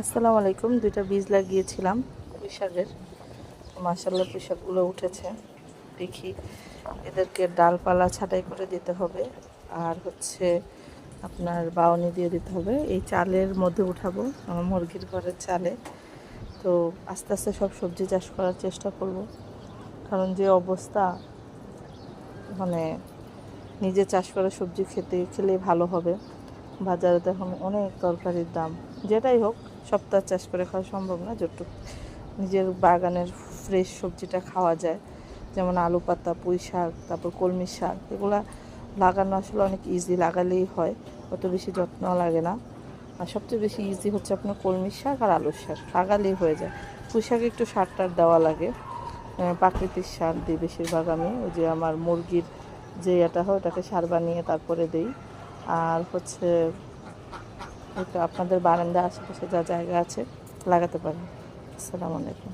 আসসালামু আলাইকুম। দুইটা বীজ লাগিয়েছিলাম পুঁই শাকের, মাশাআল্লাহ পুঁই শাকগুলো উঠেছে। দেখি এদেরকে ডালপালা ছাঁটাই করে দিতে হবে, আর আপনার বাউনি দিয়ে দিতে হবে। এই চালের মধ্যে উঠাবো, আমার মুরগির ঘরের চালে। তো আস্তে আস্তে সব সবজি চাষ করার চেষ্টা করব, কারণ যে অবস্থা, মানে নিজে চাষ করে সবজি খেলে ভালো হবে। বাজারে তো এখন অনেক তরকারির দাম। যেটাই হোক, সপ্তাহ চাষ করে খাওয়া সম্ভব না। যতটুকু নিজের বাগানের ফ্রেশ সবজিটা খাওয়া যায়, যেমন আলু পাতা, পুঁই শাক, তারপর কলমি শাক, এগুলা লাগানো আসলে অনেক ইজি, লাগালেই হয়, অত বেশি যত্ন লাগে না। আর সবচেয়ে বেশি ইজি হচ্ছে আপনার কলমি শাক আর আলুর শাক, লাগালেই হয়ে যায়। পুঁই শাকে একটু সার টার দেওয়া লাগে, প্রাকৃতিক সার দিই বেশিরভাগ আমি। ওই যে আমার মুরগির যে এটা হয়, ওটাকে সার বানিয়ে তারপরে দিই। আর এটা আপনাদের বারান্দা আশেপাশে যা জায়গা আছে লাগাতে পারেন। আসসালামু আলাইকুম।